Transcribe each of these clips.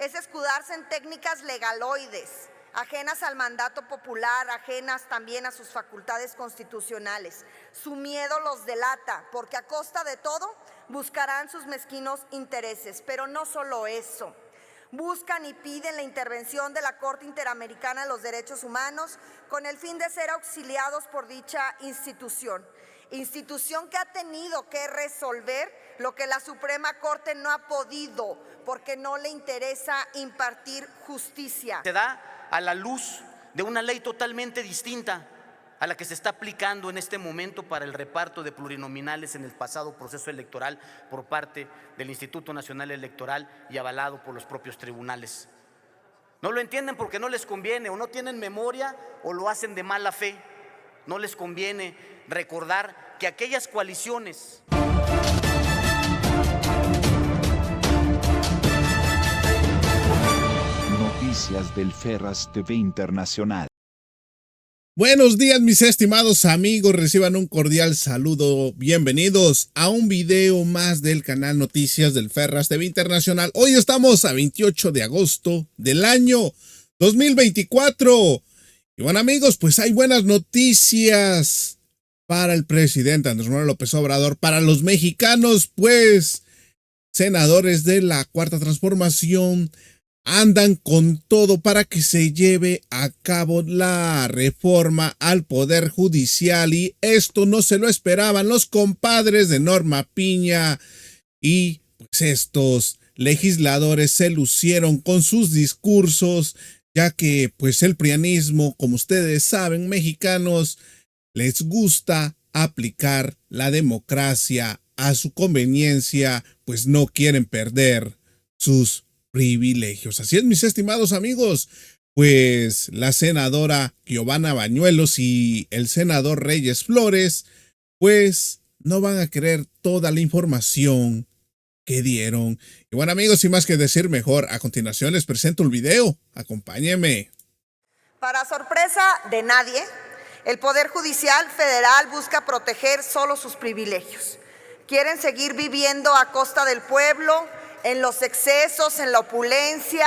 es escudarse en técnicas legaloides, ajenas al mandato popular, ajenas también a sus facultades constitucionales. Su miedo los delata, porque a costa de todo buscarán sus mezquinos intereses. Pero no solo eso. Buscan y piden la intervención de la Corte Interamericana de los Derechos Humanos con el fin de ser auxiliados por dicha institución que ha tenido que resolver lo que la Suprema Corte no ha podido, porque no le interesa impartir justicia. Se da a la luz de una ley totalmente distinta a la que se está aplicando en este momento para el reparto de plurinominales en el pasado proceso electoral por parte del Instituto Nacional Electoral y avalado por los propios tribunales. No lo entienden porque no les conviene, o no tienen memoria, o lo hacen de mala fe. No les conviene recordar que aquellas coaliciones Noticias del Ferraz TV Internacional. Buenos días, mis estimados amigos, reciban un cordial saludo. Bienvenidos a un video más del canal Noticias del Ferraz TV Internacional. Hoy estamos a 28 de agosto del año 2024. Y bueno, amigos, pues hay buenas noticias para el presidente Andrés Manuel López Obrador, para los mexicanos, pues senadores de la Cuarta Transformación andan con todo para que se lleve a cabo la reforma al Poder Judicial, y esto no se lo esperaban los compadres de Norma Piña, y pues estos legisladores se lucieron con sus discursos, ya que pues el prianismo, como ustedes saben, mexicanos, les gusta aplicar la democracia a su conveniencia, pues no quieren perder sus privilegios. Así es, mis estimados amigos, pues la senadora Giovanna Bañuelos y el senador Reyes Flores, pues no van a querer toda la información que dieron. Y bueno, amigos, sin más que decir, mejor a continuación les presento el video. Acompáñenme. Para sorpresa de nadie, el Poder Judicial Federal busca proteger solo sus privilegios. Quieren seguir viviendo a costa del pueblo, en los excesos, en la opulencia,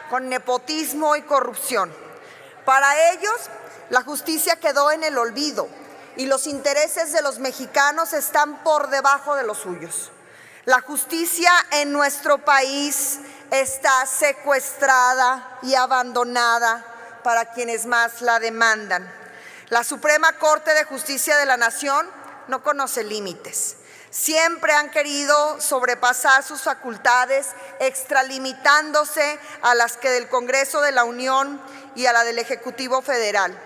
con nepotismo y corrupción. Para ellos, la justicia quedó en el olvido y los intereses de los mexicanos están por debajo de los suyos. La justicia en nuestro país está secuestrada y abandonada para quienes más la demandan. La Suprema Corte de Justicia de la Nación no conoce límites. Siempre han querido sobrepasar sus facultades, extralimitándose a las que del Congreso de la Unión y a la del Ejecutivo Federal.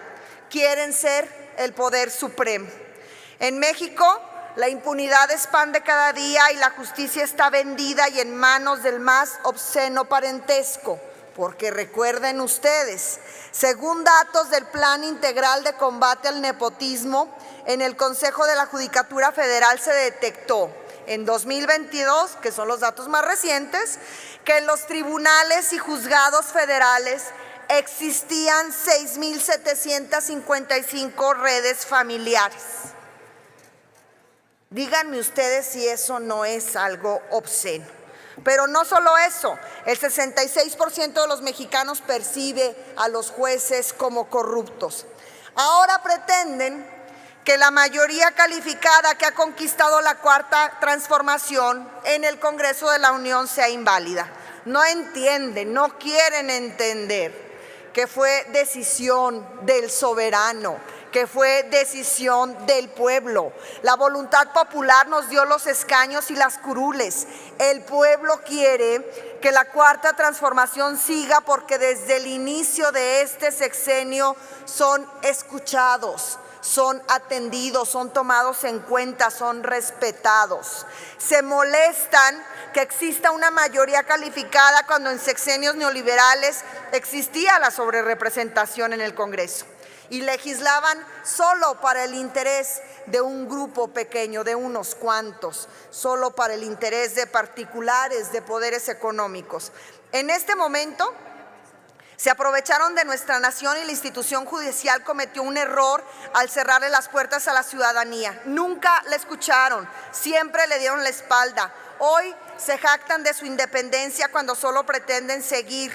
Quieren ser el poder supremo. En México, la impunidad es pan de cada día y la justicia está vendida y en manos del más obsceno parentesco. Porque recuerden ustedes, según datos del Plan Integral de Combate al Nepotismo, en el Consejo de la Judicatura Federal se detectó en 2022, que son los datos más recientes, que en los tribunales y juzgados federales existían 6,755 redes familiares. Díganme ustedes si eso no es algo obsceno. Pero no solo eso, el 66% de los mexicanos percibe a los jueces como corruptos. Ahora pretenden que la mayoría calificada que ha conquistado la Cuarta Transformación en el Congreso de la Unión sea inválida. No entienden, no quieren entender que fue decisión del soberano, que fue decisión del pueblo. La voluntad popular nos dio los escaños y las curules. El pueblo quiere que la Cuarta Transformación siga porque desde el inicio de este sexenio son escuchados, son atendidos, son tomados en cuenta, son respetados. Se molestan que exista una mayoría calificada cuando en sexenios neoliberales existía la sobrerepresentación en el Congreso y legislaban solo para el interés de un grupo pequeño, de unos cuantos, solo para el interés de particulares, de poderes económicos. En este momento se aprovecharon de nuestra nación y la institución judicial cometió un error al cerrarle las puertas a la ciudadanía. Nunca la escucharon, siempre le dieron la espalda. Hoy se jactan de su independencia cuando solo pretenden seguir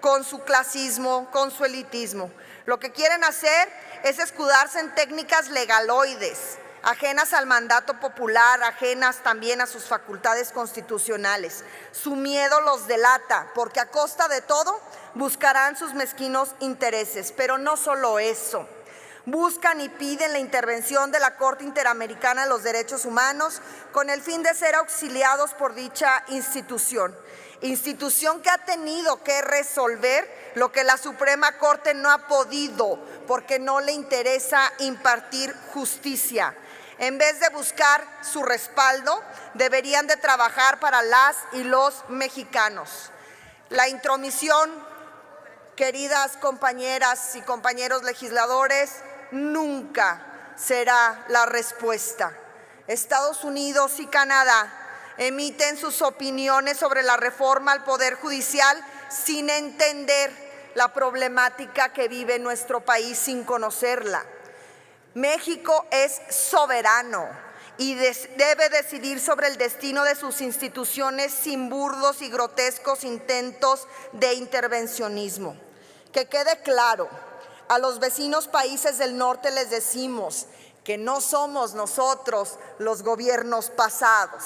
con su clasismo, con su elitismo. Lo que quieren hacer es escudarse en técnicas legaloides, ajenas al mandato popular, ajenas también a sus facultades constitucionales. Su miedo los delata, porque a costa de todo buscarán sus mezquinos intereses. Pero no solo eso. Buscan y piden la intervención de la Corte Interamericana de los Derechos Humanos con el fin de ser auxiliados por dicha institución que ha tenido que resolver lo que la Suprema Corte no ha podido, porque no le interesa impartir justicia. En vez de buscar su respaldo, deberían de trabajar para las y los mexicanos. La intromisión, queridas compañeras y compañeros legisladores, nunca será la respuesta. Estados Unidos y Canadá emiten sus opiniones sobre la reforma al Poder Judicial sin entender la problemática que vive nuestro país, sin conocerla. México es soberano y debe decidir sobre el destino de sus instituciones sin burdos y grotescos intentos de intervencionismo. Que quede claro, a los vecinos países del norte les decimos que no somos nosotros los gobiernos pasados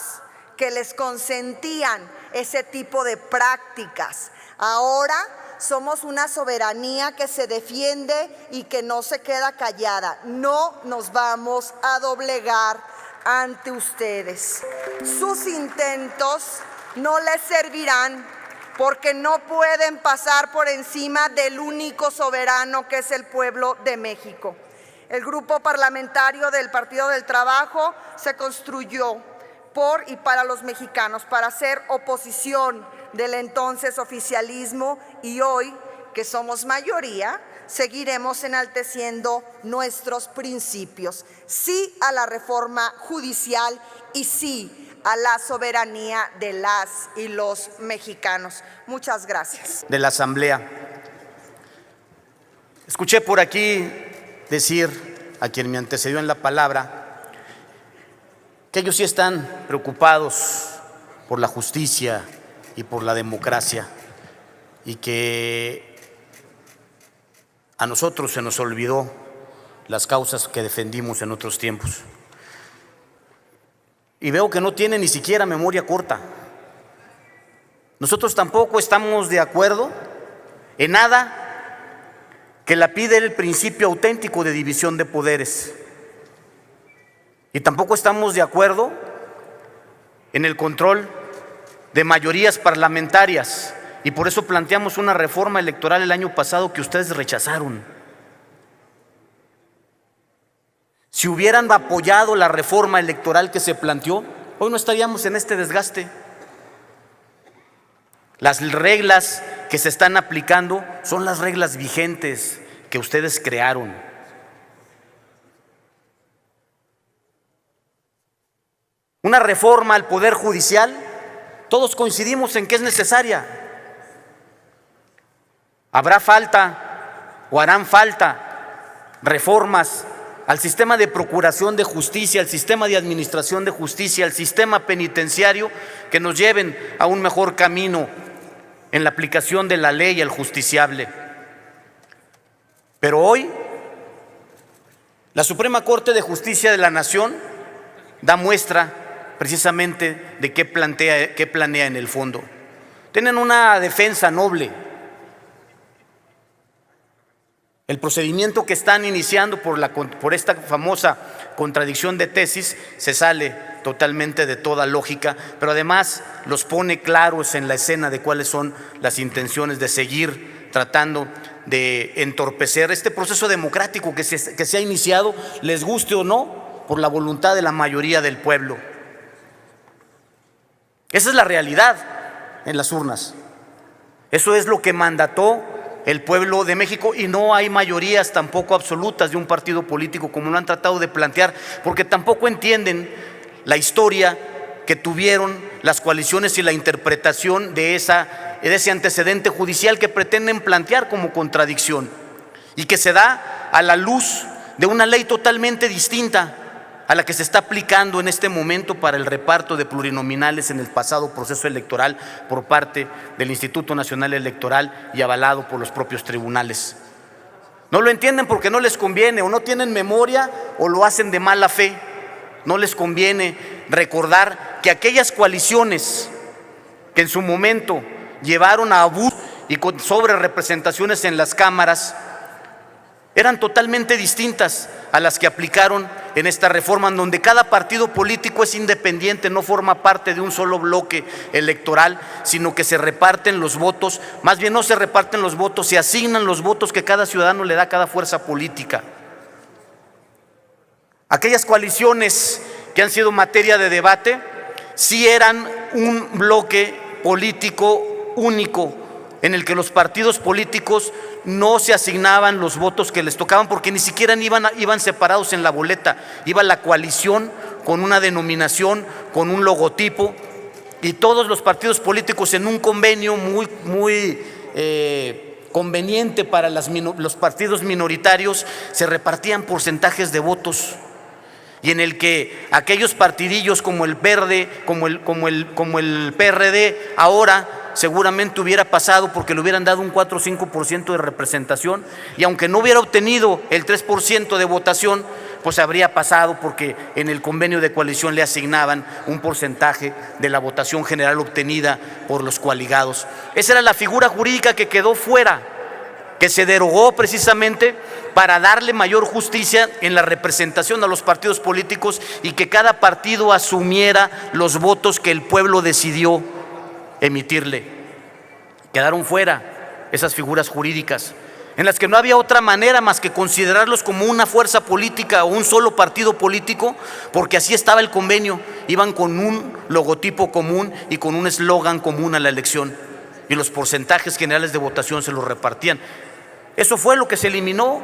que les consentían ese tipo de prácticas. Ahora somos una soberanía que se defiende y que no se queda callada. No nos vamos a doblegar ante ustedes. Sus intentos no les servirán porque no pueden pasar por encima del único soberano que es el pueblo de México. El grupo parlamentario del Partido del Trabajo se construyó por y para los mexicanos, para hacer oposición del entonces oficialismo, y hoy, que somos mayoría, seguiremos enalteciendo nuestros principios. Sí a la reforma judicial y sí a la soberanía de las y los mexicanos. Muchas gracias. De la Asamblea. Escuché por aquí decir a quien me antecedió en la palabra que ellos sí están preocupados por la justicia y por la democracia y que a nosotros se nos olvidó las causas que defendimos en otros tiempos. Y veo que no tiene ni siquiera memoria corta. Nosotros tampoco estamos de acuerdo en nada que la pide el principio auténtico de división de poderes. Y tampoco estamos de acuerdo en el control de mayorías parlamentarias. Y por eso planteamos una reforma electoral el año pasado que ustedes rechazaron. Si hubieran apoyado la reforma electoral que se planteó, hoy no estaríamos en este desgaste. Las reglas que se están aplicando son las reglas vigentes que ustedes crearon. Una reforma al Poder Judicial, todos coincidimos en que es necesaria. Habrá falta o harán falta reformas al sistema de procuración de justicia, al sistema de administración de justicia, al sistema penitenciario, que nos lleven a un mejor camino en la aplicación de la ley al justiciable. Pero hoy, la Suprema Corte de Justicia de la Nación da muestra precisamente de qué planea en el fondo. Tienen una defensa noble. El procedimiento que están iniciando por esta famosa contradicción de tesis se sale totalmente de toda lógica, pero además los pone claros en la escena de cuáles son las intenciones de seguir tratando de entorpecer este proceso democrático que se ha iniciado, les guste o no, por la voluntad de la mayoría del pueblo. Esa es la realidad en las urnas. Eso es lo que mandató el pueblo de México, y no hay mayorías tampoco absolutas de un partido político como lo han tratado de plantear, porque tampoco entienden la historia que tuvieron las coaliciones y la interpretación de ese antecedente judicial que pretenden plantear como contradicción y que se da a la luz de una ley totalmente distinta a la que se está aplicando en este momento para el reparto de plurinominales en el pasado proceso electoral por parte del Instituto Nacional Electoral y avalado por los propios tribunales. No lo entienden porque no les conviene, o no tienen memoria o lo hacen de mala fe. No les conviene recordar que aquellas coaliciones que en su momento llevaron a abuso y con sobrerepresentaciones en las cámaras eran totalmente distintas a las que aplicaron en esta reforma, en donde cada partido político es independiente, no forma parte de un solo bloque electoral, sino que se reparten los votos, más bien no se reparten los votos, se asignan los votos que cada ciudadano le da a cada fuerza política. Aquellas coaliciones que han sido materia de debate sí eran un bloque político único, en el que los partidos políticos no se asignaban los votos que les tocaban porque ni siquiera iban separados en la boleta. Iba la coalición con una denominación, con un logotipo, y todos los partidos políticos en un convenio muy conveniente para los partidos minoritarios se repartían porcentajes de votos, y en el que aquellos partidillos como el Verde, como el PRD ahora seguramente hubiera pasado porque le hubieran dado un 4 o 5% de representación, y aunque no hubiera obtenido el 3% de votación, pues habría pasado porque en el convenio de coalición le asignaban un porcentaje de la votación general obtenida por los coaligados. Esa era la figura jurídica que quedó fuera, que se derogó precisamente para darle mayor justicia en la representación a los partidos políticos y que cada partido asumiera los votos que el pueblo decidió emitirle. Quedaron fuera esas figuras jurídicas en las que no había otra manera más que considerarlos como una fuerza política o un solo partido político, porque así estaba el convenio. Iban con un logotipo común y con un eslogan común a la elección, y los porcentajes generales de votación se los repartían. Eso fue lo que se eliminó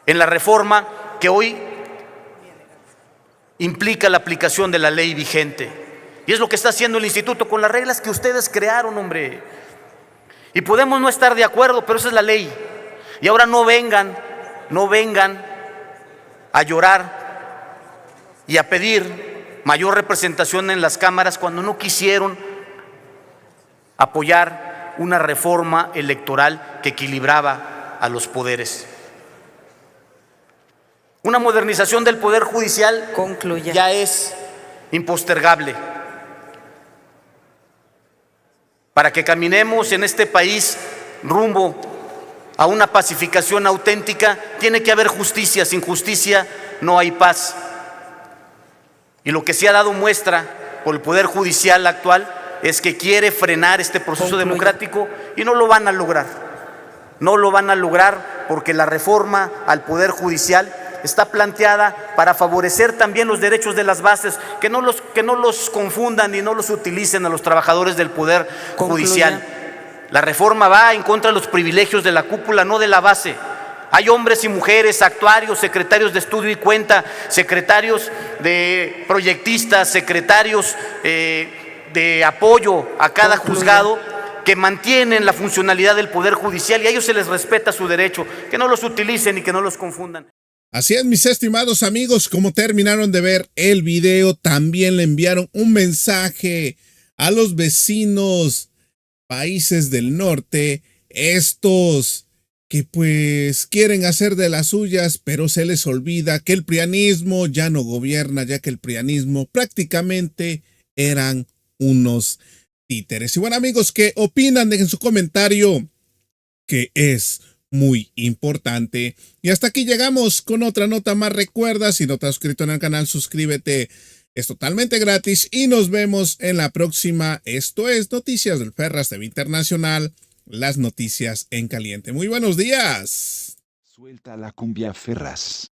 en la reforma que hoy implica la aplicación de la ley vigente. Y es lo que está haciendo el instituto con las reglas que ustedes crearon, hombre. Y podemos no estar de acuerdo, pero esa es la ley. Y ahora no vengan a llorar y a pedir mayor representación en las cámaras cuando no quisieron apoyar una reforma electoral que equilibraba a los poderes. Una modernización del Poder Judicial ya es impostergable. Para que caminemos en este país rumbo a una pacificación auténtica, tiene que haber justicia. Sin justicia no hay paz. Y lo que se ha dado muestra por el Poder Judicial actual es que quiere frenar este proceso democrático, y no lo van a lograr. No lo van a lograr porque la reforma al Poder Judicial está planteada para favorecer también los derechos de las bases, que no los confundan y no los utilicen a los trabajadores del Poder Judicial. La reforma va en contra de los privilegios de la cúpula, no de la base. Hay hombres y mujeres, actuarios, secretarios de estudio y cuenta, secretarios de proyectistas, secretarios de apoyo a cada juzgado, que mantienen la funcionalidad del Poder Judicial, y a ellos se les respeta su derecho. Que no los utilicen y que no los confundan. Así es, mis estimados amigos, como terminaron de ver el video, también le enviaron un mensaje a los vecinos países del norte, estos que pues quieren hacer de las suyas, pero se les olvida que el prianismo ya no gobierna, ya que el prianismo prácticamente eran unos títeres. Y bueno, amigos, ¿qué opinan? Dejen su comentario, que es muy importante. Y hasta aquí llegamos con otra nota más. Recuerda, si no te has suscrito en el canal, suscríbete. Es totalmente gratis y nos vemos en la próxima. Esto es Noticias del Ferras TV Internacional, las noticias en caliente. Muy buenos días. Suelta la cumbia, Ferras.